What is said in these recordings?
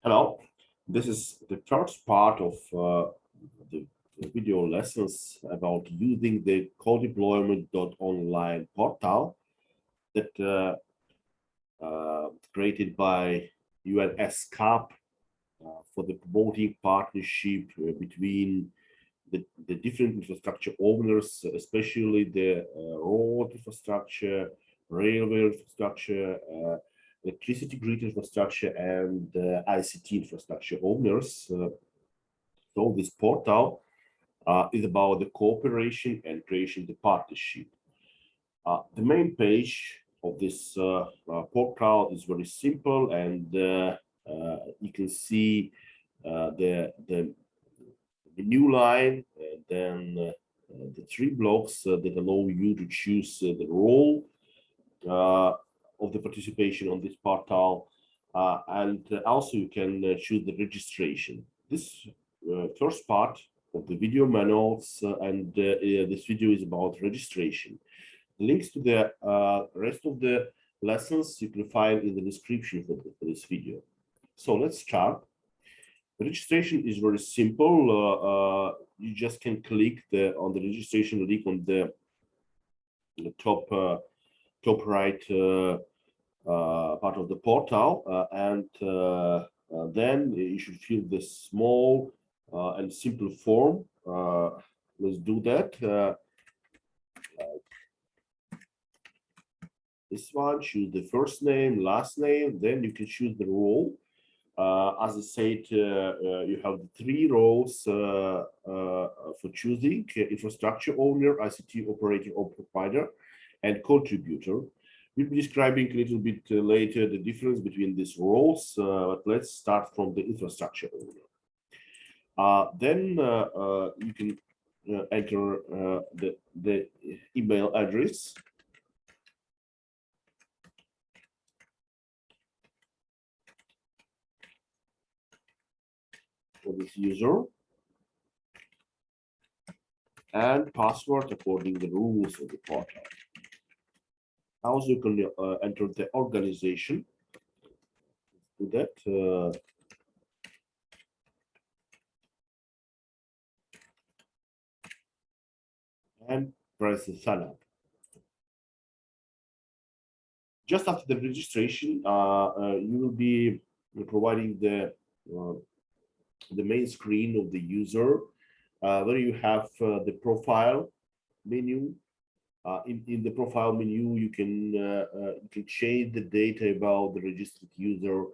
Hello, this is the first part of the video lessons about using the co-deployment.online portal that created by UNSCAP for the promoting partnership between the different infrastructure owners, especially the road infrastructure, railway infrastructure, electricity grid infrastructure, and ICT infrastructure owners. So this portal is about the cooperation and creation of the partnership. The main page of this portal is very simple, and you can see the new line, and then the three blocks that allow you to choose the role of the participation on this portal, and also you can choose the registration. This first part of the video manuals and this video is about registration. Links to the rest of the lessons you can find in the description for this video. So let's start. The registration is very simple. You just can click on the registration link on the top right part of the portal, and then you should fill this small and simple form. Let's do that. This one, choose the first name, last name, then you can choose the role. As I said, you have the three roles for choosing: infrastructure owner, ICT operator or provider, and contributor. We'll be describing a little bit later the difference between these roles, but let's start from the infrastructure owner. Then you can enter the email address. For this user, and password according to the rules of the portal. Also, you can enter the organization. Do that. And press the sign up. Just after the registration, you will be providing the main screen of the user, where you have the profile menu. In the profile menu, you can change the data about the registered user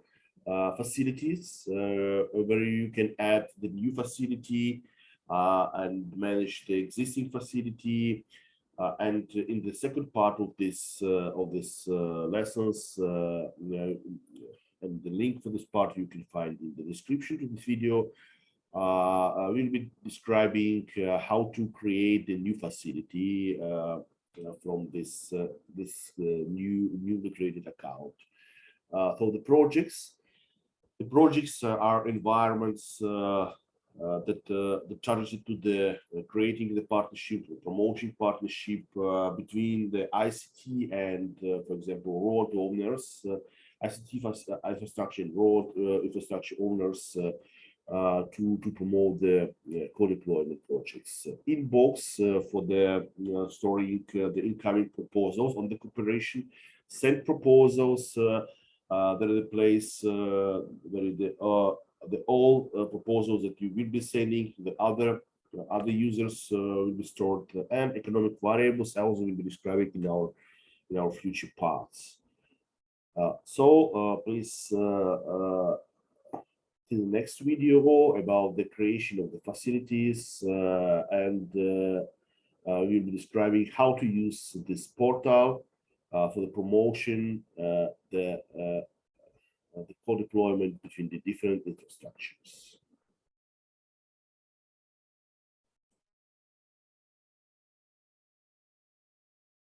facilities, where you can add the new facility and manage the existing facility. And in the second part of this lessons, and the link for this part you can find in the description to this video. We'll be describing how to create a new facility from this newly created account. So the projects are environments that target to the creating the partnership, promoting partnership between the ICT and, for example, road owners, ICT infrastructure and road infrastructure owners, to promote the co-deployment projects. Inbox for the storing the incoming proposals on the cooperation. Send proposals. There is a place where the all proposals that you will be sending to the other users will be stored, and economic variables also will be described in our future parts. So please to the next video about the creation of the facilities, and we'll be describing how to use this portal for the promotion, the co-deployment between the different infrastructures.